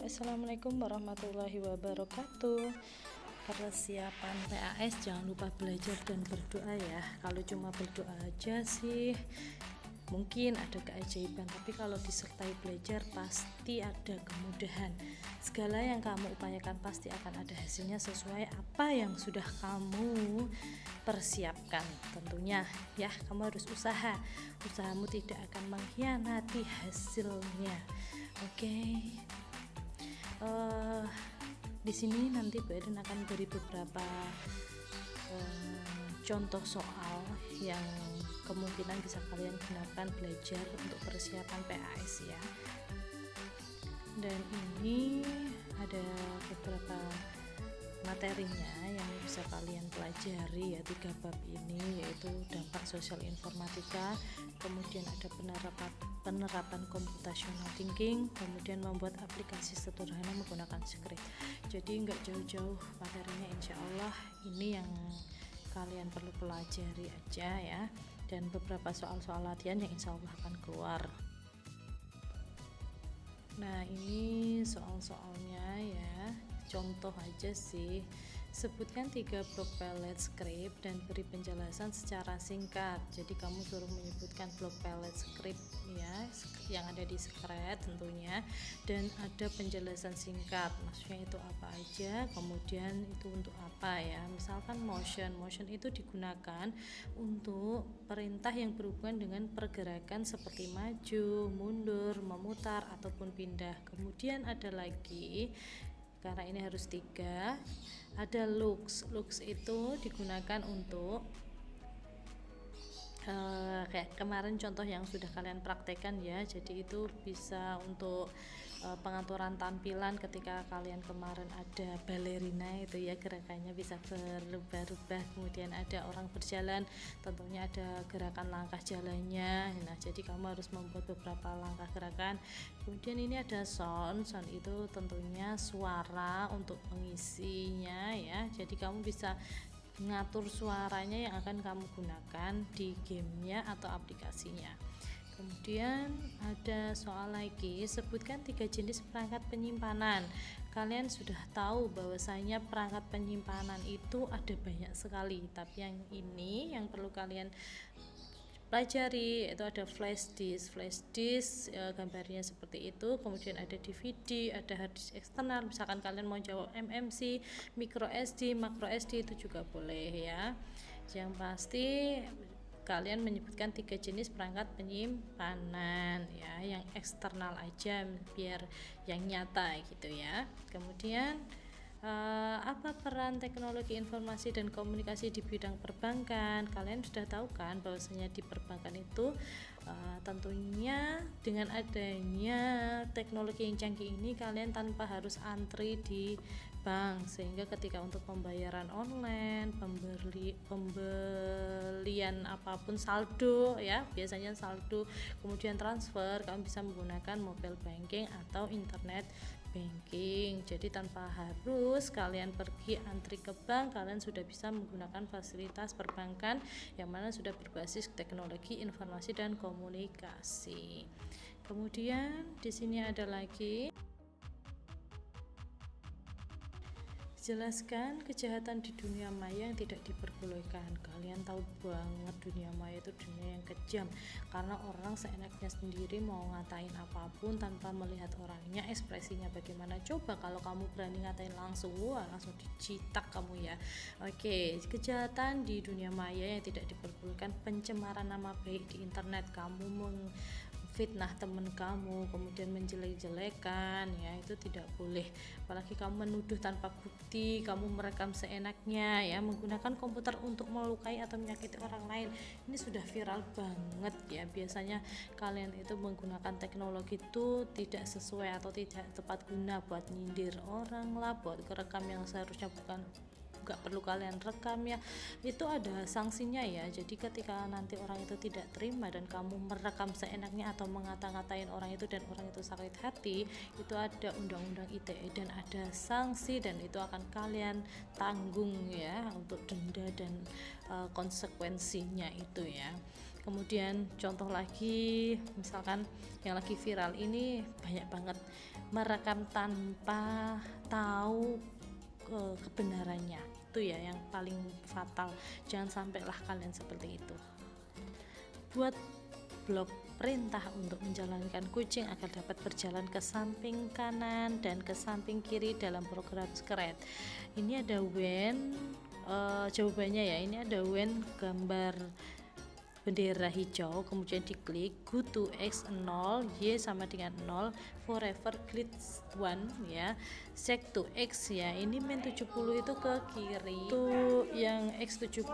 Assalamualaikum warahmatullahi wabarakatuh. Persiapan PAS jangan lupa belajar dan berdoa ya. Kalau cuma berdoa aja sih mungkin ada keajaiban, tapi kalau disertai belajar pasti ada kemudahan. Segala yang kamu upayakan pasti akan ada hasilnya sesuai apa yang sudah kamu persiapkan. Tentunya ya, kamu harus usahamu tidak akan mengkhianati hasilnya. Oke. Di sini nanti Bu Eden akan beri beberapa contoh soal yang kemungkinan bisa kalian gunakan belajar untuk persiapan PAS ya. Dan ini ada beberapa materinya yang bisa kalian pelajari ya, 3 bab ini, yaitu dampak sosial informatika, kemudian ada penerapan computational thinking, kemudian membuat aplikasi sederhana menggunakan script. Jadi nggak jauh-jauh materinya, insya Allah ini yang kalian perlu pelajari aja ya, dan beberapa soal-soal latihan yang insya Allah akan keluar. Nah, ini soal-soalnya ya, contoh aja sih. Sebutkan 3 blok pellet script dan beri penjelasan secara singkat. Jadi kamu suruh menyebutkan blok pellet script ya, yang ada di script tentunya, dan ada penjelasan singkat, maksudnya itu apa aja, kemudian itu untuk apa ya. Misalkan motion itu digunakan untuk perintah yang berhubungan dengan pergerakan seperti maju, mundur, memutar ataupun pindah. Kemudian ada lagi, karena ini harus 3, ada looks itu digunakan untuk kayak kemarin contoh yang sudah kalian praktekkan ya. Jadi itu bisa untuk pengaturan tampilan ketika kalian kemarin ada balerina itu ya, gerakannya bisa berubah-ubah. Kemudian ada orang berjalan, tentunya ada gerakan langkah jalannya. Nah, jadi kamu harus membuat beberapa langkah gerakan. Kemudian ini ada sound itu tentunya suara untuk pengisinya ya. Jadi kamu bisa ngatur suaranya yang akan kamu gunakan di gamenya atau aplikasinya. Kemudian ada soal lagi, sebutkan 3 jenis perangkat penyimpanan. Kalian sudah tahu bahwasanya perangkat penyimpanan itu ada banyak sekali, tapi yang ini yang perlu kalian pelajari itu ada flash disk gambarnya seperti itu. Kemudian ada DVD, ada hard disk eksternal, misalkan kalian mau jawab MMC, micro SD, macro SD itu juga boleh ya. Yang pasti kalian menyebutkan 3 jenis perangkat penyimpanan ya, yang eksternal aja biar yang nyata gitu ya. Kemudian apa peran teknologi informasi dan komunikasi di bidang perbankan? Kalian sudah tahu kan bahwasanya di perbankan itu tentunya dengan adanya teknologi yang canggih ini kalian tanpa harus antri di bank, sehingga ketika untuk pembayaran online, pembelian apapun, saldo ya, biasanya saldo, kemudian transfer, kamu bisa menggunakan mobile banking atau internet banking. Jadi tanpa harus kalian pergi antri ke bank, kalian sudah bisa menggunakan fasilitas perbankan yang mana sudah berbasis teknologi informasi dan komunikasi. Kemudian di sini ada lagi, jelaskan kejahatan di dunia maya yang tidak diperbolehkan. Kalian tahu banget dunia maya itu dunia yang kejam, karena orang seenaknya sendiri mau ngatain apapun tanpa melihat orangnya, ekspresinya bagaimana. Coba kalau kamu berani ngatain langsung, wah langsung dicitak kamu ya. Oke, kejahatan di dunia maya yang tidak diperbolehkan, pencemaran nama baik di internet, kamu fitnah teman kamu, kemudian menjelek-jelekan ya, itu tidak boleh. Apalagi kamu menuduh tanpa bukti, kamu merekam seenaknya ya, menggunakan komputer untuk melukai atau menyakiti orang lain, ini sudah viral banget ya. Biasanya kalian itu menggunakan teknologi itu tidak sesuai atau tidak tepat guna, buat nyindir orang lah, buat kerekam yang seharusnya nggak perlu kalian rekam ya, itu ada sanksinya ya. Jadi ketika nanti orang itu tidak terima dan kamu merekam seenaknya atau mengata-ngatain orang itu dan orang itu sakit hati, itu ada undang-undang ITE dan ada sanksi, dan itu akan kalian tanggung ya untuk denda dan konsekuensinya itu ya. Kemudian contoh lagi, misalkan yang lagi viral ini banyak banget merekam tanpa tahu kebenarannya, itu ya yang paling fatal. Jangan sampailah kalian seperti itu. Buat blok perintah untuk menjalankan kucing agar dapat berjalan ke samping kanan dan ke samping kiri dalam program Scratch. Ini ada when, jawabannya ya, ini ada when gambar bendera hijau, kemudian diklik go to x 0, y sama dengan 0, forever glitch 1 ya, set to x ya, ini main 70 itu ke kiri, tuh yang x 70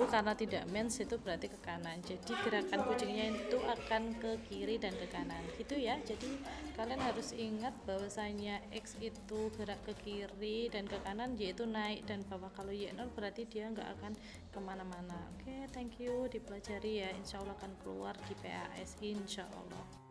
karena tidak main itu berarti ke kanan, jadi gerakan kucingnya itu akan ke kiri dan ke kanan gitu ya. Jadi kalian harus ingat bahwasanya x itu gerak ke kiri dan ke kanan, y itu naik dan bawah. Kalau y 0 berarti dia nggak akan kemana-mana. Oke, thank you, dipelajari ya, insya Allah akan keluar di PAS insya Allah.